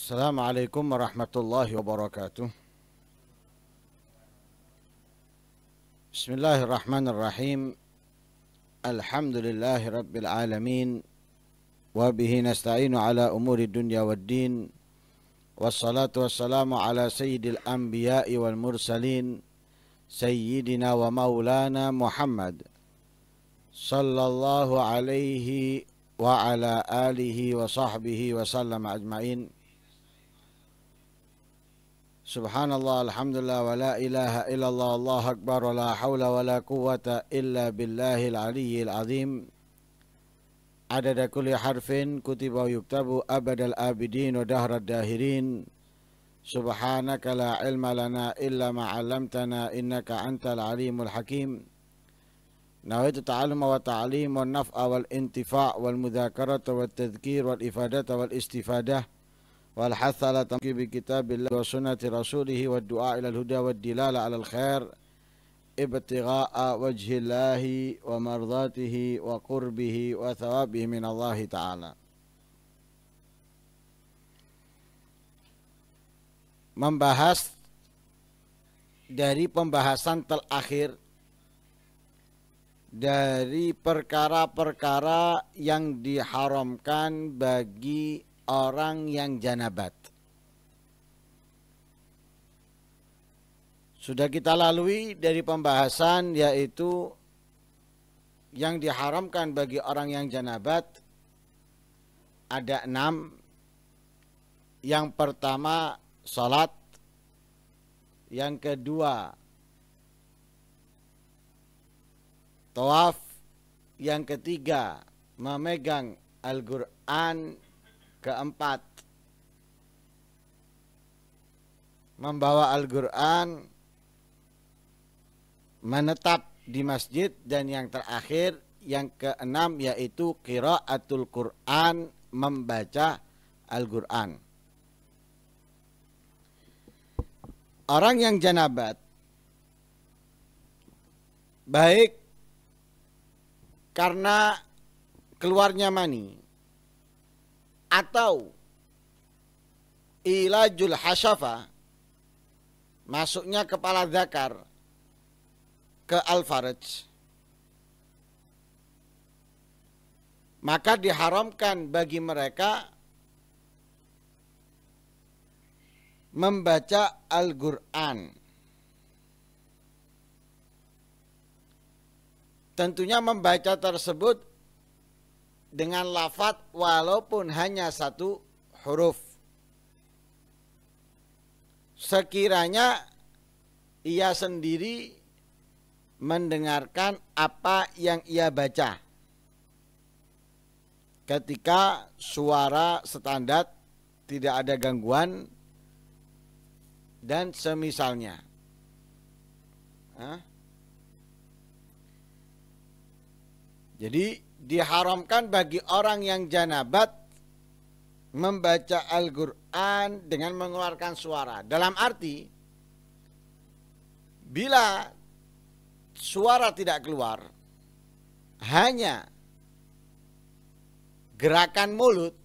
Assalamualaikum warahmatullahi wabarakatuh. Bismillahirrahmanirrahim. Alhamdulillahi rabbil alamin. Wa bihi nasta'inu ala umuri dunya waddin. Wassalatu wassalamu ala sayyidil anbiya'i wal mursalin. Sayyidina wa maulana Muhammad sallallahu alaihi wa ala alihi wa sahbihi wa sallam ajma'in. Subhanallah, alhamdulillah, wa la ilaha illallah, Allahu akbar, wa la hawla wa la quwwata illa billahil aliyyil azim. Adada kulli harfin kutiba wa yuktabu abadal abidin wa dahrad dahirin. Subhanaka la ilma lana illa ma 'allamtana innaka antal alimul hakim. Nawaitu ta'alluma wa ta'lim wa naf'a wal intifa' wal mudzakarata wat tadhkir wal ifadata wal istifadah wal hatha ala tamkibi kitabillah wa sunnati rasulih wa du'a ila al-huda wa dilala ala al-khair ibtigha'a wajhillahi wa mardatihi wa qurbihi wa thawabihi min Allah ta'ala. Membahas dari pembahasan terakhir dari perkara-perkara yang diharamkan bagi orang yang janabat. Sudah kita lalui dari pembahasan yaitu yang diharamkan bagi orang yang janabat ada 6. Yang pertama salat, yang kedua tawaf, yang ketiga memegang Al-Quran, keempat membawa Al-Quran, menetap di masjid, dan yang terakhir yang keenam yaitu qiraatul Quran, membaca Al-Quran. Orang yang janabat baik karena keluarnya mani atau ilajul hasyafa, masuknya kepala zakar ke al-farj, maka diharamkan bagi mereka membaca Al-Quran. Tentunya membaca tersebut dengan lafadz walaupun hanya satu huruf. Sekiranya ia sendiri mendengarkan apa yang ia baca ketika suara standar, tidak ada gangguan dan semisalnya. Jadi diharamkan bagi orang yang janabat membaca Al-Quran dengan mengeluarkan suara. Dalam arti, bila suara tidak keluar, hanya gerakan mulut,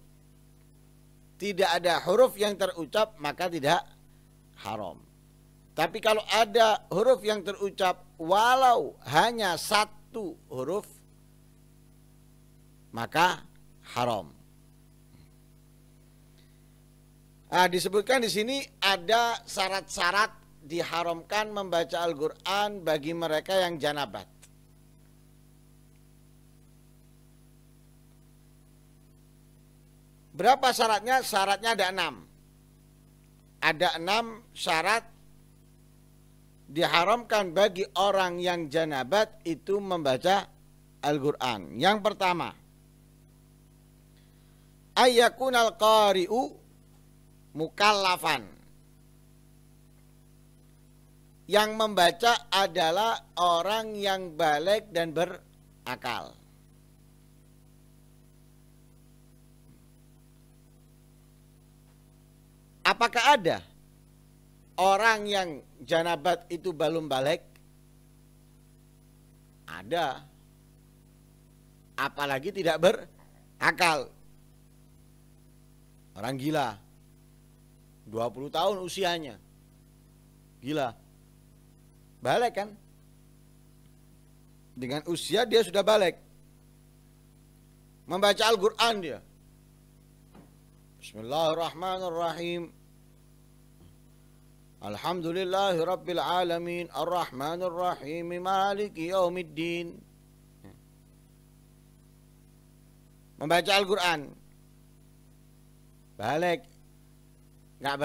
tidak ada huruf yang terucap, maka tidak haram. Tapi kalau ada huruf yang terucap walau hanya satu huruf, maka haram. Disebutkan di sini ada syarat-syarat diharamkan membaca Al-Quran bagi mereka yang janabat. Berapa syaratnya? Syaratnya ada 6. Ada 6 syarat diharamkan bagi orang yang janabat itu membaca Al-Quran. Yang pertama, ayyakunal qari'u mukallafan. Yang membaca adalah orang yang baligh dan berakal. Apakah ada orang yang janabat itu belum baligh? Ada. Apalagi tidak berakal. Orang gila. 20 tahun usianya. Gila. Balik kan? Dengan usia dia sudah balik. Membaca Al-Quran dia. Bismillahirrahmanirrahim. Alhamdulillahi Rabbil Alamin Ar-Rahmanir-Rahim Maliki Yaumiddin. Membaca Al-Quran. Balik. Nggak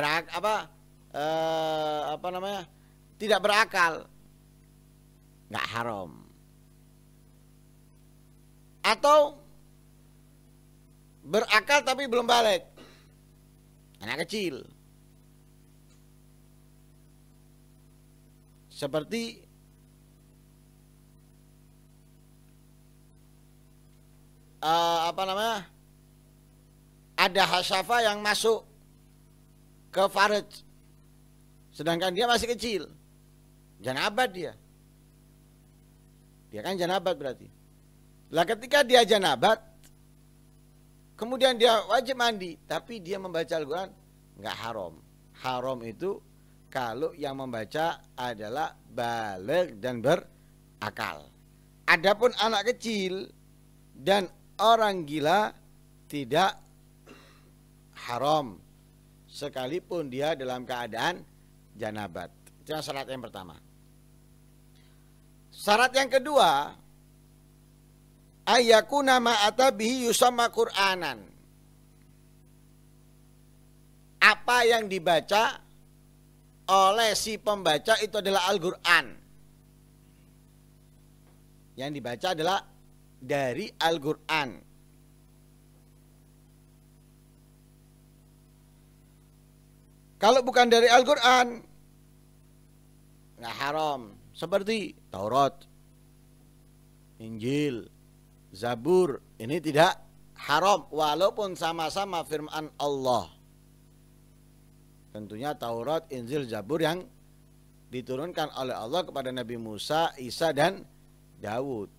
tidak berakal. Nggak haram. Atau berakal tapi belum balik. Anak kecil. Seperti ada hasyafa yang masuk ke farj, sedangkan dia masih kecil, janabat dia kan janabat berarti. Lah ketika dia janabat, kemudian dia wajib mandi, tapi dia membaca Al-Quran, nggak haram. Haram itu kalau yang membaca adalah baligh dan berakal. Adapun anak kecil dan orang gila tidak haram, sekalipun dia dalam keadaan janabat. Itu yang syarat yang pertama. Syarat yang kedua, ayyakuna ma'atabihi yusamma Qur'anan. Apa yang dibaca oleh si pembaca itu adalah Al-Quran. Yang dibaca adalah dari Al-Quran. Kalau bukan dari Al-Quran, nggak haram. Seperti Taurat, Injil, Zabur, ini tidak haram walaupun sama-sama firman Allah. Tentunya Taurat, Injil, Zabur yang diturunkan oleh Allah kepada Nabi Musa, Isa, dan Daud.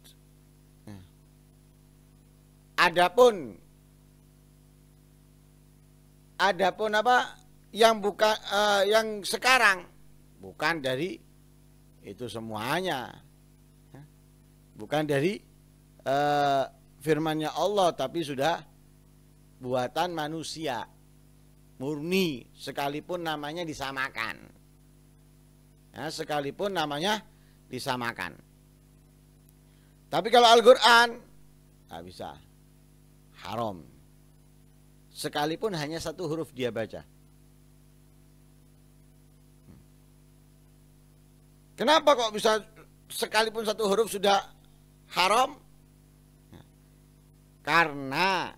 Adapun apa yang bukan yang sekarang bukan dari itu semuanya, bukan dari firman-Nya Allah, tapi sudah buatan manusia murni, sekalipun namanya disamakan. Ya, sekalipun namanya disamakan. Tapi kalau Al-Quran nggak bisa, haram. Sekalipun hanya satu huruf dia baca. Kenapa kok bisa sekalipun satu huruf sudah haram? Karena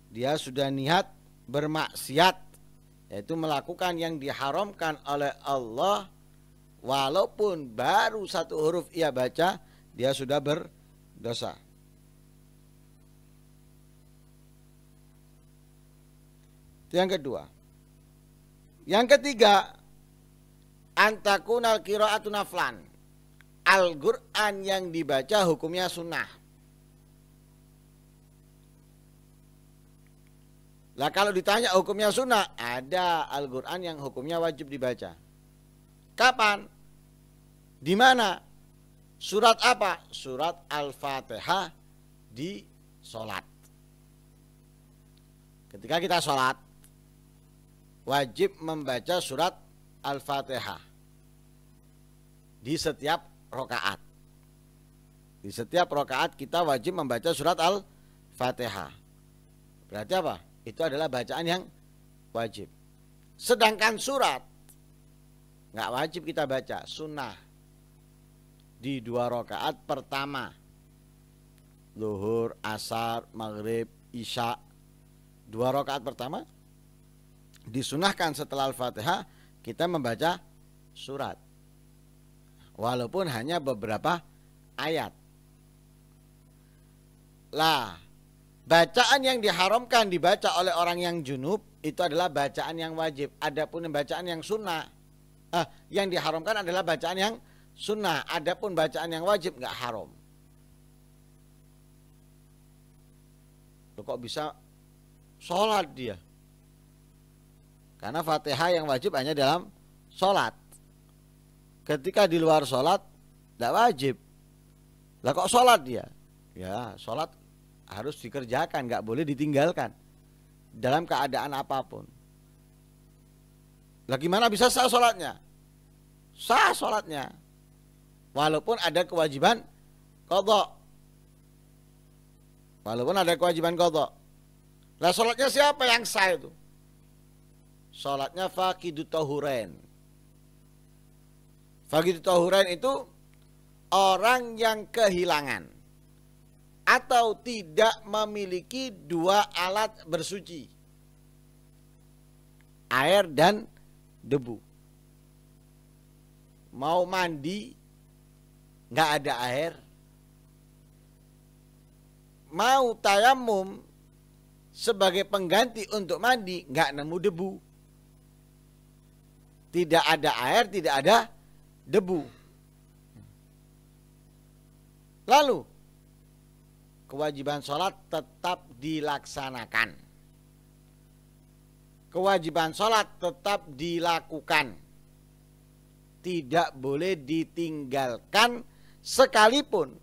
dia sudah niat bermaksiat, yaitu melakukan yang diharamkan oleh Allah. Walaupun baru satu huruf ia baca, dia sudah berdosa. Itu yang kedua. Yang ketiga, antakunal qiraatu naflan. Al-Quran yang dibaca hukumnya sunnah. Lah kalau ditanya hukumnya sunnah, ada Al-Quran yang hukumnya wajib dibaca. Kapan? Di mana? Surat apa? Surat Al-Fatihah di sholat. Ketika kita sholat, wajib membaca surat Al-Fatihah di setiap rakaat. Di setiap rakaat kita wajib membaca surat Al-Fatihah. Berarti apa? Itu adalah bacaan yang wajib. Sedangkan surat nggak wajib kita baca, sunnah. Di 2 rakaat pertama, zuhur, asar, maghrib, isya, 2 rakaat pertama disunahkan setelah Al-Fatihah kita membaca surat, walaupun hanya beberapa ayat. Lah, bacaan yang diharamkan dibaca oleh orang yang junub itu adalah bacaan yang wajib. Adapun bacaan yang sunnah, yang diharamkan adalah bacaan yang sunnah. Adapun bacaan yang wajib nggak haram. Loh, kok bisa sholat dia? Karena Fatihah yang wajib hanya dalam sholat. Ketika di luar sholat tidak wajib. Lah kok sholat dia? Ya sholat harus dikerjakan, nggak boleh ditinggalkan dalam keadaan apapun. Lah gimana bisa sah sholatnya? Sah sholatnya walaupun ada kewajiban qadha. Walaupun ada kewajiban qadha. Lah sholatnya siapa yang sah itu? Sholatnya faqidut tahurain. Faqidut tahurain itu orang yang kehilangan atau tidak memiliki dua alat bersuci, air dan debu. Mau mandi nggak ada air, mau tayamum sebagai pengganti untuk mandi nggak nemu debu, tidak ada air, tidak ada debu. Lalu kewajiban sholat tetap dilaksanakan, kewajiban sholat tetap dilakukan, tidak boleh ditinggalkan sekalipun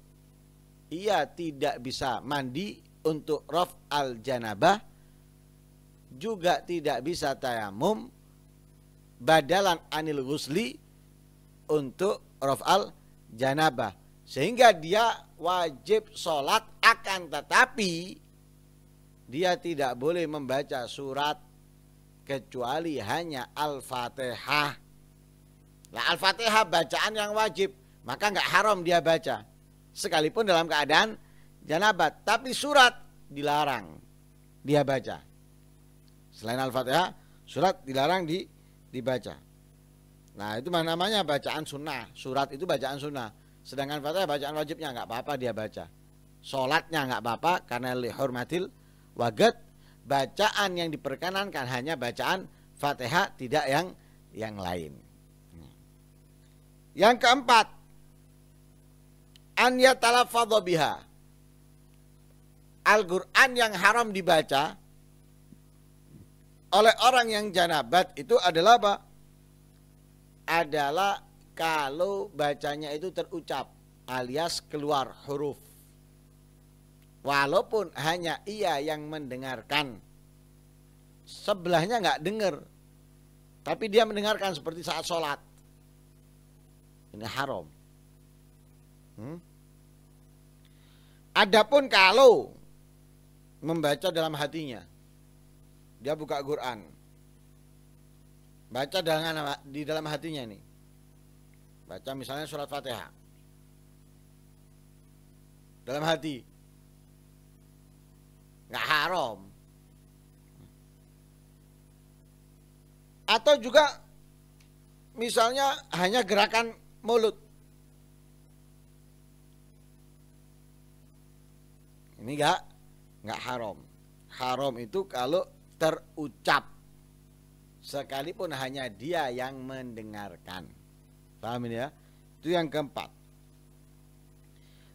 ia tidak bisa mandi untuk raf'al janabah, juga tidak bisa tayamum badalan anil ghusli untuk raf'al janabah, sehingga dia wajib sholat, akan tetapi dia tidak boleh membaca surat kecuali hanya Al-Fatihah. Nah, Al-Fatihah bacaan yang wajib, maka nggak haram dia baca sekalipun dalam keadaan janabat, tapi surat dilarang dia baca. Selain Al-Fatihah, surat dilarang dibaca. Nah, itu namanya bacaan sunnah. Surat itu bacaan sunnah. Sedangkan Fatihah bacaan wajibnya nggak apa-apa dia baca. Sholatnya nggak apa-apa karena lihurmatil waqt. Bacaan yang diperkenankan hanya bacaan Fatihah, tidak yang lain. Yang keempat, an yatalafadha biha. Al-Quran yang haram dibaca oleh orang yang janabat itu adalah apa? Adalah kalau bacanya itu terucap alias keluar huruf, walaupun hanya ia yang mendengarkan, sebelahnya nggak dengar, tapi dia mendengarkan seperti saat sholat, ini haram. Adapun kalau membaca dalam hatinya, dia buka Quran, baca di dalam hatinya nih, baca misalnya surat Fatihah dalam hati, nggak haram. Atau juga misalnya hanya gerakan mulut, ini nggak haram. Haram itu kalau terucap sekalipun hanya dia yang mendengarkan. Paham ini ya? Itu yang keempat.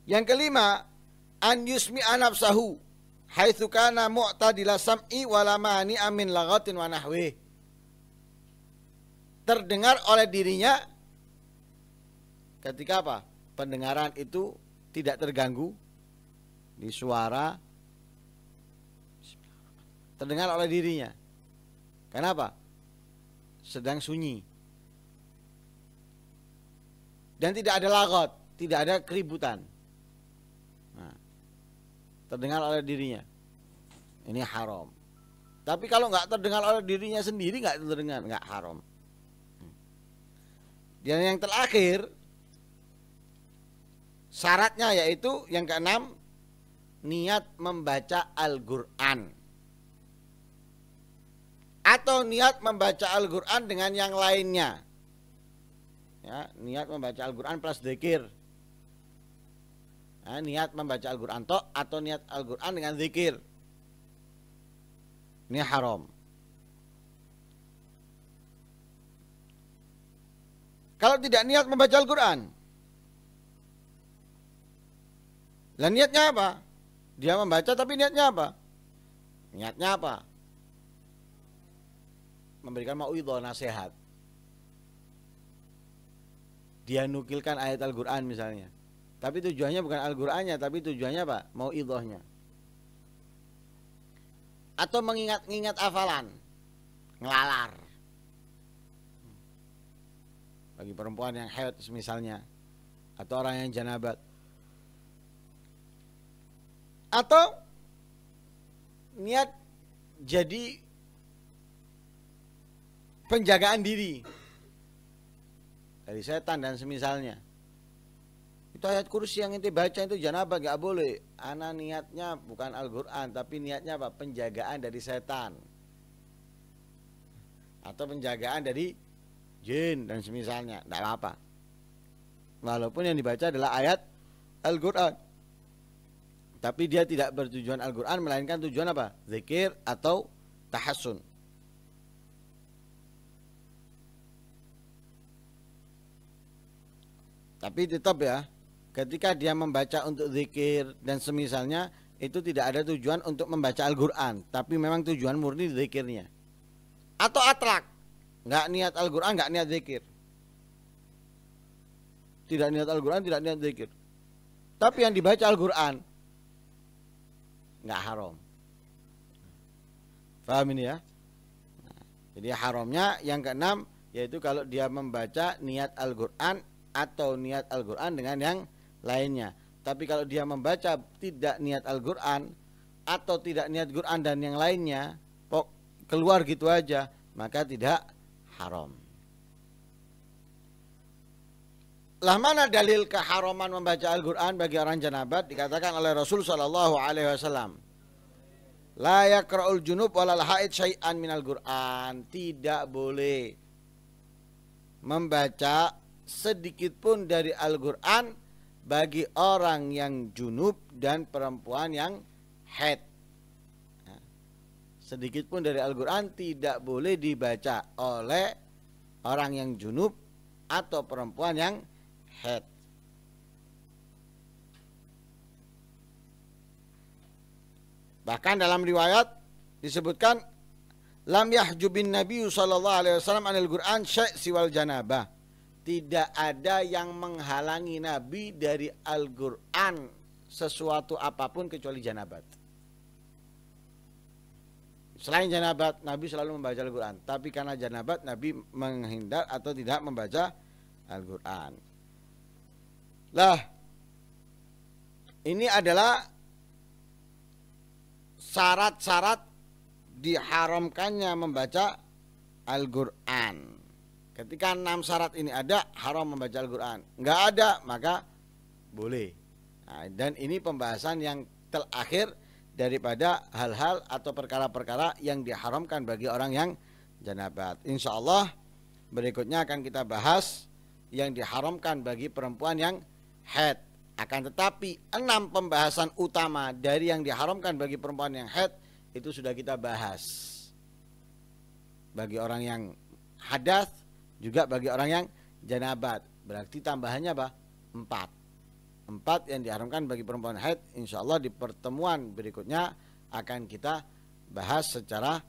Yang kelima, an yusmi'a nafsahu haitsu kana mu'tadila sam'i wala mani'a min laghatin wa nahwi. Terdengar oleh dirinya ketika apa? Pendengaran itu tidak terganggu di suara, terdengar oleh dirinya. Kenapa? Sedang sunyi. Dan tidak ada laghat, tidak ada keributan. Nah, terdengar oleh dirinya, ini haram. Tapi kalau nggak terdengar oleh dirinya sendiri, nggak terdengar, nggak haram. Dan yang terakhir, syaratnya yaitu yang keenam, niat membaca Al-Quran atau niat membaca Al-Quran dengan yang lainnya. Ya, niat membaca Al-Quran plus zikir. Nah, niat membaca Al-Quran atau niat Al-Quran dengan zikir, ini haram. Kalau tidak niat membaca Al-Quran, lah niatnya apa? Dia membaca tapi niatnya apa? Niatnya apa? memberikan mauidhah, nasihat. Dia nukilkan ayat Al-Quran misalnya, tapi tujuannya bukan Al-Qurannya, tapi tujuannya apa? Mauidhahnya. Atau mengingat-ingat hafalan, ngelalar. Bagi perempuan yang haid misalnya, atau orang yang janabat. Atau niat jadi penjagaan diri dari setan dan semisalnya. Itu ayat kursi yang ente baca itu janabah, gak boleh. Ana niatnya bukan Al-Quran, tapi niatnya apa? Penjagaan dari setan, atau penjagaan dari jin dan semisalnya. Tidak apa-apa, walaupun yang dibaca adalah ayat Al-Quran, tapi dia tidak bertujuan Al-Quran, melainkan tujuan apa? Zikir atau tahassun. Tapi tetap ya, ketika dia membaca untuk zikir dan semisalnya, itu tidak ada tujuan untuk membaca Al-Quran, tapi memang tujuan murni zikirnya. Atau atlak, nggak niat Al-Quran, nggak niat zikir. Tidak niat Al-Quran, tidak niat zikir, tapi yang dibaca Al-Quran, nggak haram. Paham ini ya? Jadi haramnya yang keenam, yaitu kalau dia membaca niat Al-Quran atau niat Al-Quran dengan yang lainnya. Tapi kalau dia membaca tidak niat Al-Quran atau tidak niat Quran dan yang lainnya, keluar gitu aja, maka tidak haram. Lah mana dalil keharaman membaca Al-Quran bagi orang janabat? Dikatakan oleh Rasul sallallahu alaihi wasallam, la yaqra'ul junub walal haid syai'an minal Quran. Tidak boleh membaca sedikit pun dari Al-Quran bagi orang yang junub dan perempuan yang haid. Sedikit pun dari Al-Quran tidak boleh dibaca oleh orang yang junub atau perempuan yang haid. Bahkan dalam riwayat disebutkan, lam yahjubin Nabi sallallahu alaihi wasallam anil Quran syai' siwal janabah. Tidak ada yang menghalangi Nabi dari Al-Quran sesuatu apapun kecuali janabat. Selain janabat, Nabi selalu membaca Al-Quran. Tapi karena janabat, Nabi menghindar atau tidak membaca Al-Quran. Lah, ini adalah syarat-syarat diharamkannya membaca Al-Quran. Ketika 6 syarat ini ada, haram membaca Al-Quran. Enggak ada, maka boleh. Nah, dan ini pembahasan yang terakhir daripada hal-hal atau perkara-perkara yang diharamkan bagi orang yang janabat. Insya Allah berikutnya akan kita bahas yang diharamkan bagi perempuan yang haid. Akan tetapi 6 pembahasan utama dari yang diharamkan bagi perempuan yang haid itu sudah kita bahas. Bagi orang yang hadas, juga bagi orang yang janabat. Berarti tambahannya apa? 4 yang diharamkan bagi perempuan haid. Insya Allah di pertemuan berikutnya akan kita bahas secara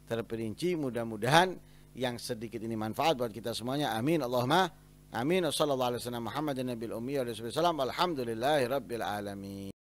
terperinci. Mudah-mudahan yang sedikit ini manfaat buat kita semuanya. Amin Allahumma amin. Wassallallahu alaihi wasallam Muhammadin nabil ummi wa alaihi wasallam. Alhamdulillahi rabbil alamin.